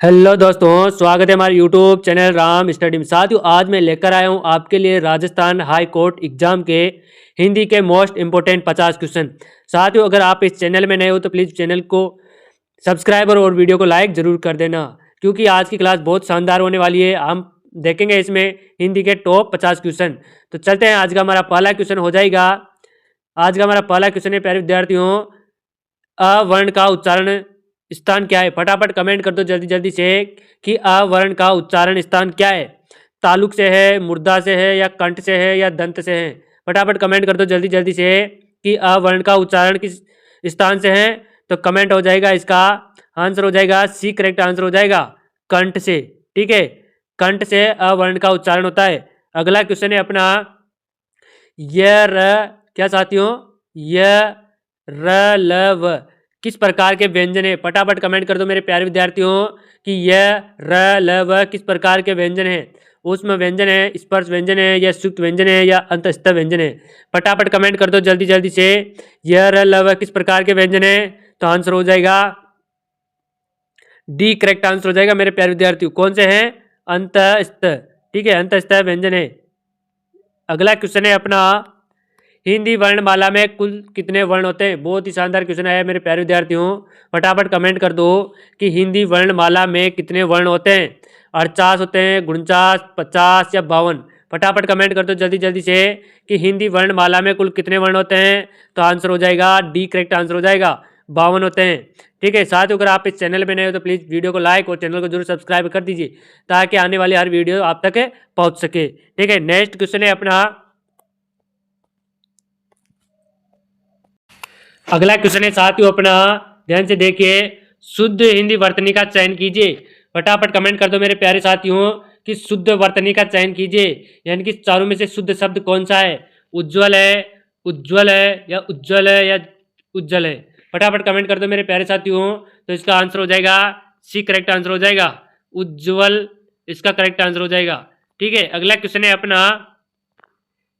Hello दोस्तों, स्वागत है हमारे यूट्यूब चैनल राम स्टडी में। साथियों, आज मैं लेकर आया हूं आपके लिए राजस्थान हाई कोर्ट एग्जाम के हिंदी के मोस्ट इंपोर्टेंट 50 क्वेश्चन। साथियों, अगर आप इस चैनल में नए हो तो प्लीज़ चैनल को सब्सक्राइब और वीडियो को लाइक ज़रूर कर देना, क्योंकि आज की क्लास बहुत शानदार होने वाली है। हम देखेंगे इसमें हिंदी के टॉप 50 क्वेश्चन। तो चलते हैं, आज का हमारा पहला क्वेश्चन हो जाएगा। आज का हमारा पहला क्वेश्चन है, प्यारे विद्यार्थियों, अवर्ण का उच्चारण स्थान क्या है? फटाफट कमेंट कर दो जल्दी जल्दी से कि अवर्ण का उच्चारण स्थान क्या है। तालुक से है, मुर्दा से है, या कंठ से है, या दंत से है? फटाफट कमेंट कर दो जल्दी जल्दी से कि अवर्ण का उच्चारण किस स्थान से है। तो कमेंट हो जाएगा, इसका आंसर हो जाएगा सी, करेक्ट आंसर हो जाएगा कंठ से। ठीक है, कंठ से अवर्ण का उच्चारण होता है। अगला क्वेश्चन है अपना, य र क्या साथियों, य र ल व किस प्रकार के व्यंजन है? फटाफट कमेंट कर दो मेरे प्यारे विद्यार्थियों कि य र ल व किस प्रकार के व्यंजन है। ऊष्म व्यंजन है, स्पर्श व्यंजन है, या सुक्त व्यंजन है, या अंतस्थ व्यंजन है? फटाफट कमेंट कर दो जल्दी जल्दी से, य र ल व किस प्रकार के व्यंजन है। तो आंसर हो जाएगा डी, करेक्ट आंसर हो जाएगा मेरे प्यारे विद्यार्थियों। कौन से हैं? अंतस्थ। ठीक है, अंतस्थ व्यंजन है। अगला क्वेश्चन है अपना, हिंदी वर्णमाला में कुल कितने वर्ण होते हैं? बहुत ही शानदार क्वेश्चन आया मेरे प्यारे विद्यार्थियों। फटाफट कमेंट कर दो कि हिंदी वर्णमाला में कितने वर्ण होते हैं। 48 होते हैं, 49, 50 या 52? फटाफट कमेंट कर दो जल्दी जल्दी से कि हिंदी वर्णमाला में कुल कितने वर्ण होते हैं। तो आंसर हो जाएगा डी, करेक्ट आंसर हो जाएगा 52 होते हैं। ठीक है, साथ ही अगर आप इस चैनल में नए हो तो प्लीज़ वीडियो को लाइक और चैनल को जरूर सब्सक्राइब कर दीजिए, ताकि आने वाली हर वीडियो आप तक पहुंच सके। ठीक है, नेक्स्ट क्वेश्चन है अपना, अगला क्वेश्चन है साथियों अपना, ध्यान से देखिए, शुद्ध हिंदी वर्तनी का चयन कीजिए। फटाफट कमेंट कर दो मेरे प्यारे साथियों कि शुद्ध वर्तनी का चयन कीजिए, यानी कि चारों में से शुद्ध शब्द कौन सा है? उज्ज्वल है, उज्ज्वल है, या उज्ज्वल है, या उज्ज्वल है? फटाफट कमेंट कर दो मेरे प्यारे साथियों। तो इसका आंसर हो जाएगा सी, करेक्ट आंसर हो जाएगा उज्ज्वल, इसका करेक्ट आंसर हो जाएगा। ठीक है, अगला क्वेश्चन है अपना,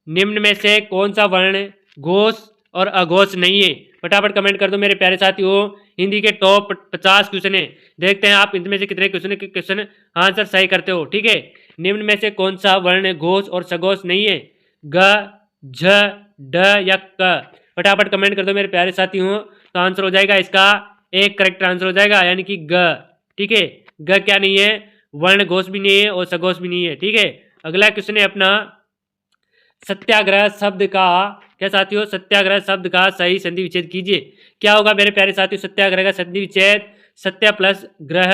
निम्न में से कौन सा वर्ण घोष और अघोष नहीं है? फटाफट कमेंट कर दो मेरे प्यारे साथियों। हिंदी के टॉप 50 क्वेश्चन है, देखते हैं आप इनमें से कितने क्वेश्चन आंसर सही करते हो। ठीक है, निम्न में से कौन सा वर्ण घोष और सघोष नहीं है? ग, झ, ढ या क? फटाफट कमेंट कर दो मेरे प्यारे साथियों। तो आंसर हो जाएगा इसका एक, करेक्ट आंसर हो जाएगा, यानी कि ग। ठीक है, ग क्या नहीं है? वर्ण घोष भी नहीं है और सघोष भी नहीं है। ठीक है, अगला क्वेश्चन है अपना, सत्याग्रह शब्द का क्या साथियों, सत्याग्रह शब्द का सही संधि विच्छेद कीजिए। क्या होगा मेरे प्यारे साथियों सत्याग्रह का संधि विच्छेद? सत्य प्लस ग्रह,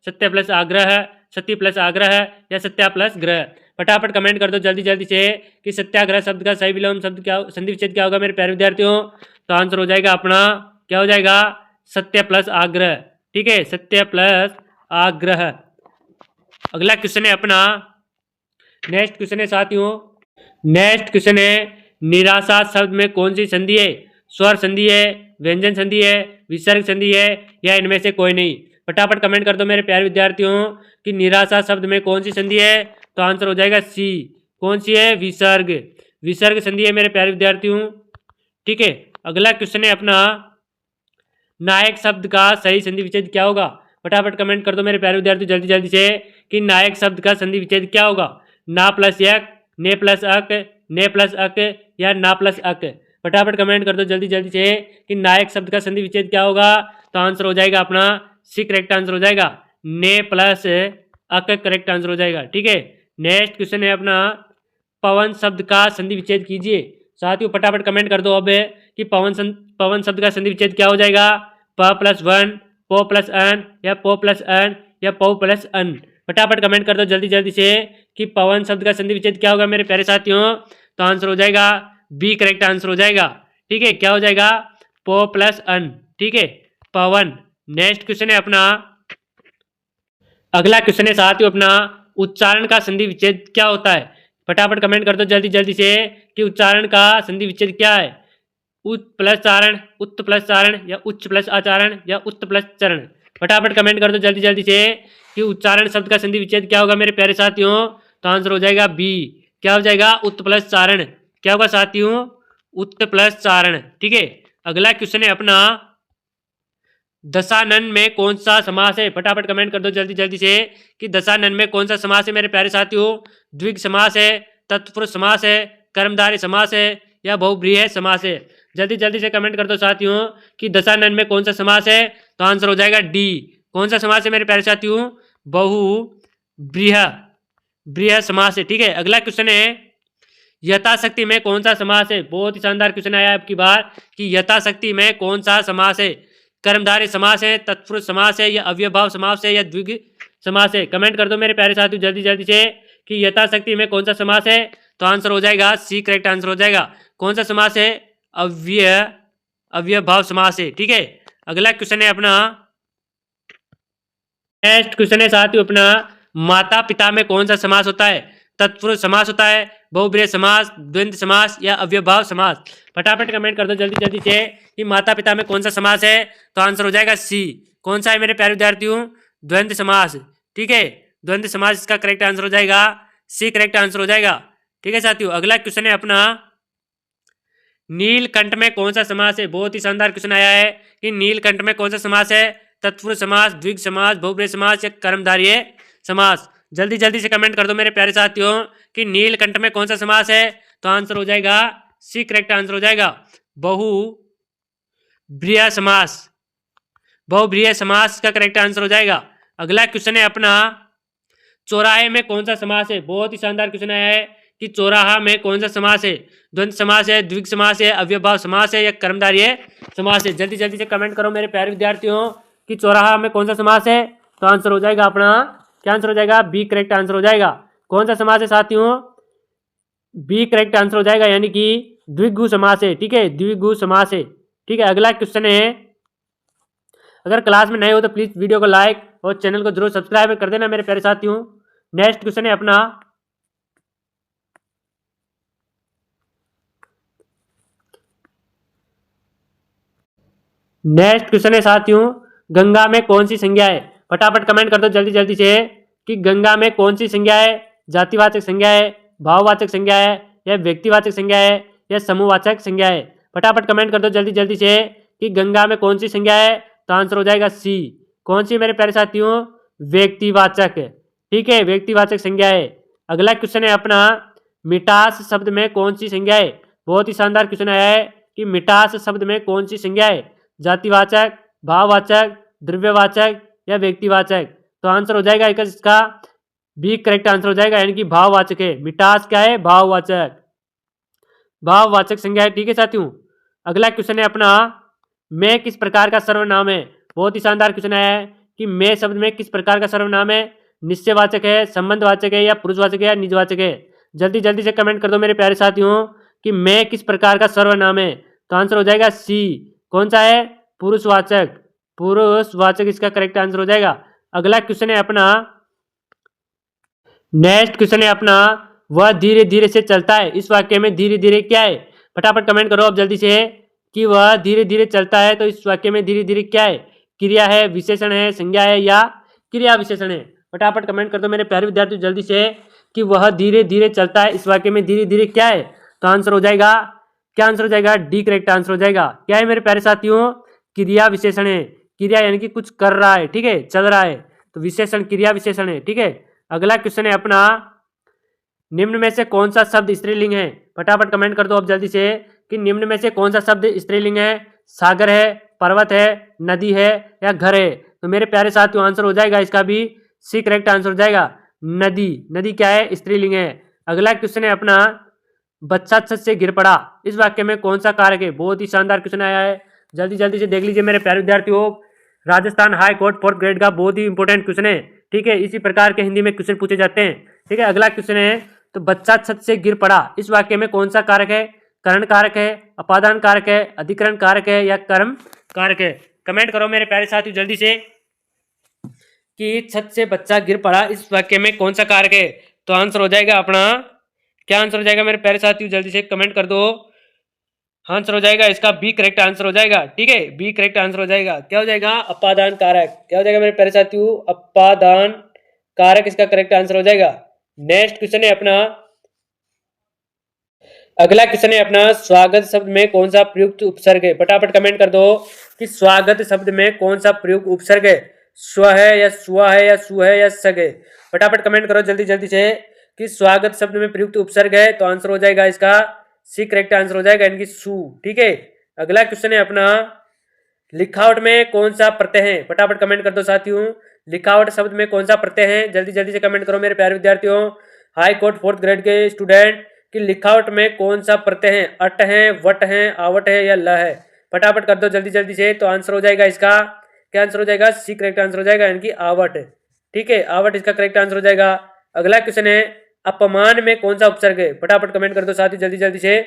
सत्य प्लस आग्रह, सत्य प्लस आग्रह, या सत्या प्लस ग्रह? फटाफट कमेंट कर दो जल्दी जल्दी से कि सत्याग्रह शब्द का सही विलोम शब्द क्या, संधि विच्छेद क्या होगा मेरे प्यारे विद्यार्थियों। तो आंसर हो जाएगा अपना, क्या हो जाएगा? सत्य प्लस आग्रह। ठीक है, सत्य प्लस आग्रह। अगला क्वेश्चन है अपना, नेक्स्ट क्वेश्चन है साथियों, नेक्स्ट क्वेश्चन है, निराशा शब्द में कौन सी संधि है? स्वर संधि है, व्यंजन संधि है, विसर्ग संधि है, या इनमें से कोई नहीं? फटाफट कमेंट कर दो मेरे प्यारे विद्यार्थियों कि निराशा शब्द में कौन सी संधि है। तो आंसर हो जाएगा सी, कौन सी है? विसर्ग, विसर्ग संधि है मेरे प्यारे विद्यार्थियों। ठीक है, अगला क्वेश्चन है अपना, नायक शब्द का सही संधि विच्छेद क्या होगा? फटाफट कमेंट कर दो मेरे प्यारे विद्यार्थी जल्दी जल्दी से कि नायक शब्द का संधि विच्छेद क्या होगा? ना प्लस यक, ने प्लस अक, ने प्लस अक, या ना प्लस अक? फटाफट कमेंट कर दो जल्दी जल्दी से कि नायक शब्द का संधि विच्छेद क्या होगा। तो आंसर हो जाएगा अपना सी, करेक्ट आंसर हो जाएगा ने प्लस अक, करेक्ट आंसर हो जाएगा। ठीक है, नेक्स्ट क्वेश्चन है अपना, पवन शब्द का संधि विच्छेद कीजिए। साथियों फटाफट कमेंट कर दो अब कि पवन शब्द का संधि विच्छेद क्या हो जाएगा? प प्लस वन, पो प्लस अन, या पो प्लस अन, या पो प्लस अन? फटाफट कमेंट कर दो जल्दी जल्दी से कि पवन शब्द का संधि विच्छेद क्या होगा मेरे प्यारे साथियों। तो आंसर हो जाएगा बी, करेक्ट आंसर हो जाएगा। ठीक है, क्या हो जाएगा? पो प्लस अन। ठीक है, पवन। नेक्स्ट क्वेश्चन है अपना, अगला क्वेश्चन है साथियों अपना, उच्चारण का संधि विच्छेद क्या होता है? फटाफट कमेंट कर दो जल्दी जल्दी से कि उच्चारण का संधि विच्छेद क्या है? उत प्लस चारण, उत्त प्लस चारण, या उच्च प्लस आचारण, या उत्त प्लस चरण? फटाफट कमेंट कर दो जल्दी जल्दी से कि उच्चारण शब्द का संधि विच्छेद क्या होगा मेरे प्यारे साथियों। तो आंसर हो जाएगा बी, क्या हो जाएगा? उत्त प्लस चारण। क्या होगा साथियों? उत्त प्लस चारण। ठीक है, अगला क्वेश्चन है अपना, दशानन में कौन सा समास है? फटाफट कमेंट कर दो जल्दी जल्दी से कि दशानन में कौन सा समास है मेरे प्यारे साथियों। द्विग समास है, तत्पुरुष समास है, कर्मधारय समास है या बहुब्रीहि समास है? जल्दी जल्दी से कमेंट कर दो साथियों कि दशानन में कौन सा समास है। तो आंसर हो जाएगा डी। कौन सा समास है मेरे प्यारे साथियों? बहुब्रीहि ब्रीहि समास है। ठीक है, अगला क्वेश्चन है यथाशक्ति में कौन सा समास है? बहुत ही शानदार क्वेश्चन आया आपकी बार कि यथाशक्ति में कौन सा समास है। कर्मधारय समास है, तत्पुरुष समास है या अव्ययभाव समास है या द्विग समास है? कमेंट कर दो मेरे प्यारे साथियों जल्दी जल्दी से कि यथाशक्ति में कौन सा समास है। तो आंसर हो जाएगा सी, करेक्ट आंसर हो जाएगा। कौन सा समास है? अव्ययभाव समास है। ठीक है, अगला क्वेश्चन है अपना, नेक्स्ट क्वेश्चन है साथियों अपना, माता पिता में कौन सा समास होता है? तत्पुरुष समास होता है, बहुब्रीहि समास, द्वंद्व समास या अव्ययभाव समास? फटाफट कमेंट कर दो जल्दी जल्दी से कि माता पिता में कौन सा समास है। तो आंसर हो जाएगा सी। कौन सा है मेरे प्यारे विद्यार्थियों? द्वंद्व समास। ठीक है, द्वंद्व समास इसका करेक्ट आंसर हो जाएगा सी, करेक्ट आंसर हो जाएगा। ठीक है साथियों, अगला क्वेश्चन है अपना, नीलकंठ में कौन सा समास है? बहुत ही शानदार क्वेश्चन आया है कि नीलकंठ में कौन सा समास है। तत्पुरुष समास, द्विग समास, बहुब्रीहि समास या कर्मधारय समास? जल्दी जल्दी से कमेंट कर दो मेरे प्यारे साथियों कि नीलकंठ में कौन सा समास है। तो आंसर हो जाएगा सी, करेक्ट आंसर हो जाएगा बहुब्रीहि समास। बहुब्रीहि समास का करेक्ट आंसर हो जाएगा। अगला क्वेश्चन है अपना, चौराहे में कौन सा समास है? बहुत ही शानदार क्वेश्चन आया है कि चौराहा में कौन सा समास है। द्वंद्व समास है, द्विग समास है, अव्ययभाव समास है या कर्मधारय समास है? जल्दी जल्दी से कमेंट करो मेरे प्यारे विद्यार्थियों कि चौराहा में कौन सा समास है। तो आंसर हो जाएगा अपना, क्या आंसर हो जाएगा? बी, करेक्ट आंसर हो जाएगा। कौन सा समास है साथियों? बी, करेक्ट आंसर हो जाएगा, यानी कि द्विगु समास है। ठीक है, द्विगु समास है। ठीक है, अगला क्वेश्चन है, अगर क्लास में नए हो तो प्लीज वीडियो को लाइक और चैनल को जरूर सब्सक्राइब कर देना मेरे प्यारे साथियों। नेक्स्ट क्वेश्चन है अपना, नेक्स्ट क्वेश्चन है साथियों, गंगा में कौन सी संज्ञा है? फटाफट कमेंट कर दो जल्दी जल्दी से कि गंगा में कौन सी संज्ञा है। जातिवाचक संज्ञा है, भाववाचक संज्ञा है या व्यक्तिवाचक संज्ञा है या समूहवाचक संज्ञा है? फटाफट कमेंट कर दो जल्दी जल्दी से कि गंगा में कौन सी संज्ञा है। तो आंसर हो जाएगा सी। कौन सी मेरे प्यारे साथियों? व्यक्तिवाचक। ठीक है, व्यक्तिवाचक संज्ञा है। अगला क्वेश्चन है अपना, मिठास शब्द में कौन सी संज्ञा है? बहुत ही शानदार क्वेश्चन आया है कि मिठास शब्द में कौन सी संज्ञा है। जातिवाचक, भाववाचक, द्रव्यवाचक या व्यक्तिवाचक? तो आंसर हो जाएगा इसका बी, करेक्ट आंसर हो जाएगा, यानी कि भाववाचक है। मिठास क्या है? भाववाचक, भाववाचक संज्ञा है। ठीक है साथियों, अगला क्वेश्चन है अपना, मैं किस प्रकार का सर्वनाम है? बहुत ही शानदार क्वेश्चन आया है कि मैं शब्द में किस प्रकार का सर्वनाम है। निश्चयवाचक है, संबंधवाचक है या पुरुषवाचक है या निजवाचक है? जल्दी जल्दी से कमेंट कर दो मेरे प्यारे साथियों कि मैं किस प्रकार का सर्वनाम है। तो आंसर हो जाएगा सी। कौन सा है? पुरुषवाचक, पुरुषवाचक इसका करेक्ट आंसर हो जाएगा। अगला क्वेश्चन है अपना, नेक्स्ट क्वेश्चन है अपना, वह धीरे धीरे से चलता है, इस वाक्य में धीरे धीरे क्या है? फटाफट कमेंट करो अब जल्दी से कि वह धीरे धीरे चलता है, तो इस वाक्य में धीरे धीरे क्या है? क्रिया है, विशेषण है, संज्ञा है या क्रिया विशेषण है? फटाफट कमेंट कर दो मेरे प्यारे विद्यार्थी जल्दी से कि वह धीरे धीरे चलता है, इस वाक्य में धीरे धीरे क्या है? तो आंसर हो जाएगा, क्या आंसर हो जाएगा? डी, करेक्ट आंसर हो जाएगा। क्या है मेरे प्यारे साथियों? क्रिया विशेषण है। क्रिया यानी कि कुछ कर रहा है, ठीक है, चल रहा है, तो विशेषण क्रिया विशेषण है। ठीक है, अगला क्वेश्चन है अपना, निम्न में से कौन सा शब्द स्त्रीलिंग है? फटाफट कमेंट कर दो अब जल्दी से कि निम्न में से कौन सा शब्द स्त्रीलिंग है। सागर है, पर्वत है, नदी है या घर है? तो मेरे प्यारे साथियों आंसर हो जाएगा इसका भी सी, करेक्ट आंसर हो जाएगा, नदी। नदी क्या है? स्त्रीलिंग है। अगला क्वेश्चन है अपना, बच्चा छत से गिर पड़ा, इस वाक्य में कौन सा कारक है? बहुत ही शानदार क्वेश्चन आया है, जल्दी जल्दी से देख लीजिए मेरे प्यारे विद्यार्थियों। Rajasthan high court 4th grade का बहुत ही इंपॉर्टेंट क्वेश्चन है। ठीक है, इसी प्रकार के हिंदी में क्वेश्चन पूछे जाते हैं। ठीक है, अगला क्वेश्चन है, तो बच्चा छत से गिर पड़ा, इस वाक्य में कौन सा कारक है? करण कारक है, अपादान कारक है, अधिकरण कारक है या कर्म कारक है? कमेंट करो मेरे प्यारे साथियों जल्दी से कि छत से बच्चा गिर पड़ा, इस वाक्य में कौन सा कारक है? तो आंसर हो जाएगा अपना, क्या आंसर हो जाएगा मेरे प्यारे साथियों जल्दी से कमेंट कर दो। आंसर हो जाएगा इसका बी, करेक्ट आंसर हो जाएगा। ठीक है, बी करेक्ट आंसर हो जाएगा। क्या हो जाएगा? अपादान कारक। क्या हो जाएगा मेरे प्यारे साथियों? अपादान कारक इसका करेक्ट आंसर हो जाएगा। नेक्स्ट क्वेश्चन है अपना, अगला क्वेश्चन है अपना, स्वागत शब्द में कौन सा प्रयुक्त उपसर्ग है? फटाफट कमेंट कर दो कि स्वागत शब्द में कौन सा प्रयुक्त उपसर्ग है, स्व है या स्व है या सु है या सग है। फटाफट कमेंट करो जल्दी जल्दी से कि स्वागत शब्द में प्रयुक्त उपसर्ग है, तो आंसर हो जाएगा इसका सी करेक्ट आंसर हो जाएगा, यानी कि सु। ठीक है, अगला क्वेश्चन है अपना, लिखावट में कौन सा प्रत्यय है। फटाफट कमेंट कर दो साथियों, लिखावट शब्द में कौन सा प्रत्यय है, जल्दी जल्दी से कमेंट करो मेरे प्यारे विद्यार्थियों, हाई कोर्ट 4th ग्रेड के स्टूडेंट, कि लिखावट में कौन सा प्रत्यय है, अट है, वट है, आवट है या ल है। फटाफट कर दो जल्दी जल्दी से, तो आंसर हो जाएगा इसका क्या आंसर हो जाएगा, सी करेक्ट आंसर हो जाएगा, यानी कि आवट। ठीक है, आवट इसका करेक्ट आंसर हो जाएगा। अगला क्वेश्चन है, अपमान में कौन सा उपसर्ग है। फटाफट कमेंट कर दो साथी जल्दी जल्दी से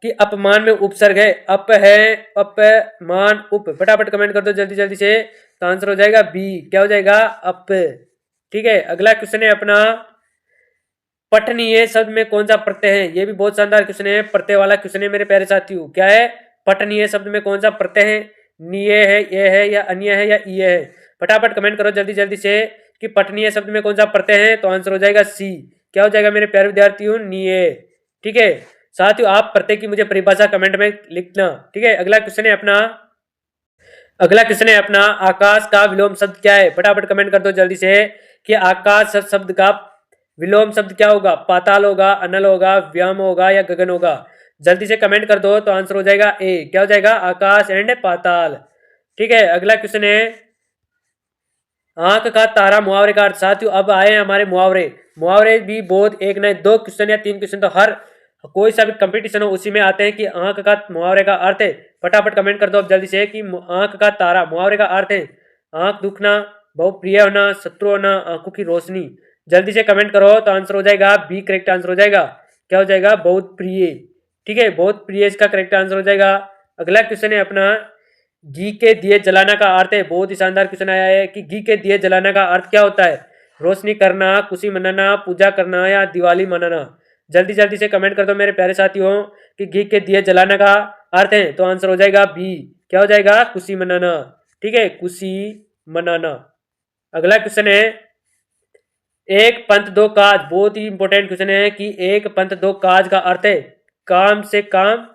कि अपमान में उपसर्ग है, अप है, अपमान, उप। फटाफट कमेंट कर दो जल्दी जल्दी से, तो आंसर हो जाएगा बी, क्या हो जाएगा, अप। ठीक है, अगला क्वेश्चन है अपना, पठनीय शब्द में कौन सा प्रत्यय है। ये भी बहुत शानदार क्वेश्चन है, प्रत्यय वाला क्वेश्चन है मेरे प्यारे साथियों। क्या है, पठनीय शब्द में कौन सा प्रत्यय है, निय है, ये है या अन्य है या ईय है। फटाफट कमेंट करो जल्दी जल्दी से कि पठनीय शब्द में कौन सा प्रत्यय है, तो आंसर हो जाएगा सी, क्या हो जाएगा मेरे प्यारे विद्यार्थियों, निय। ठीक है साथियों, आप प्रत्यय की मुझे परिभाषा कमेंट में लिखना। ठीक है, अगला क्वेश्चन है अपना, अगला क्वेश्चन है अपना, आकाश का विलोम शब्द क्या है। फटाफट कमेंट कर दो जल्दी से कि आकाश शब्द का विलोम शब्द क्या होगा, पाताल होगा, अनल होगा, व्योम होगा या गगन होगा। जल्दी से कमेंट कर दो, तो आंसर हो जाएगा ए, क्या हो जाएगा, आकाश एंड पाताल। ठीक है, अगला क्वेश्चन है, आंख का तारा मुहावरे का अर्थ। साथियों अब आए हैं हमारे मुहावरे। मुहावरे भी बहुत एक न दो क्वेश्चन या 3 क्वेश्चन तो हर कोई सा भी कंपटीशन हो उसी में आते हैं कि आंख का मुहावरे का अर्थ है। फटाफट कमेंट कर दो अब जल्दी से कि आंख का तारा मुहावरे का अर्थ है, आंख दुखना, बहुप्रिय होना, शत्रु होना, आंखों की रोशनी। जल्दी से कमेंट करो, तो आंसर हो जाएगा बी करेक्ट आंसर हो जाएगा, क्या हो जाएगा, बहुत प्रिय। ठीक है, बहुत प्रिय इसका करेक्ट आंसर हो जाएगा। अगला क्वेश्चन है अपना, घी के दिए जलाना का अर्थ है। बहुत ही शानदार क्वेश्चन आया है कि घी के दिए जलाना का अर्थ क्या होता है, रोशनी करना, खुशी मनाना, पूजा करना या दिवाली मनाना। जल्दी जल्दी से कमेंट कर दो मेरे प्यारे साथियों कि घी के दिए जलाना का अर्थ है, तो आंसर हो जाएगा बी, क्या हो जाएगा, खुशी मनाना। ठीक है, खुशी मनाना। अगला क्वेश्चन है, एक पंथ दो काज। बहुत ही इंपॉर्टेंट क्वेश्चन है कि एक पंथ दो काज का अर्थ है, काम से काम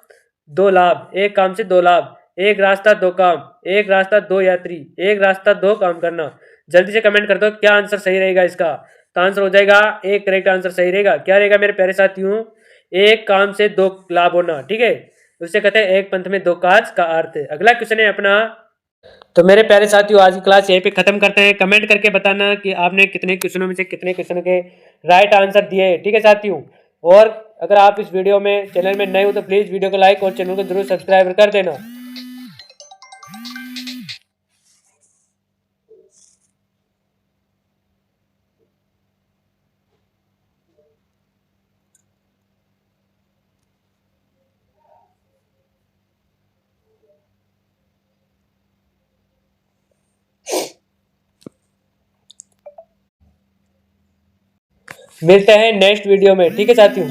दो लाभ, एक काम से दो लाभ, एक रास्ता दो काम, एक रास्ता दो यात्री, एक रास्ता दो काम करना। जल्दी से कमेंट कर दो क्या आंसर सही रहेगा इसका, तो आंसर हो जाएगा एक करेक्ट आंसर सही रहेगा। क्या रहेगा मेरे प्यारे साथियों, एक काम से दो लाभ होना। ठीक है, उसे कहते हैं एक पंथ में दो काज का अर्थ। अगला क्वेश्चन है अपना, तो मेरे प्यारे साथियों आज की क्लास यहीं पे खत्म करते हैं। कमेंट करके बताना कि आपने कितने क्वेश्चनों में से कितने क्वेश्चन के राइट आंसर दिए। ठीक है साथियों, और अगर आप इस वीडियो में चैनल में नए हो तो प्लीज वीडियो को लाइक और चैनल को जरूर सब्सक्राइब कर देना। मिलते हैं नेक्स्ट वीडियो में। ठीक है साथियों।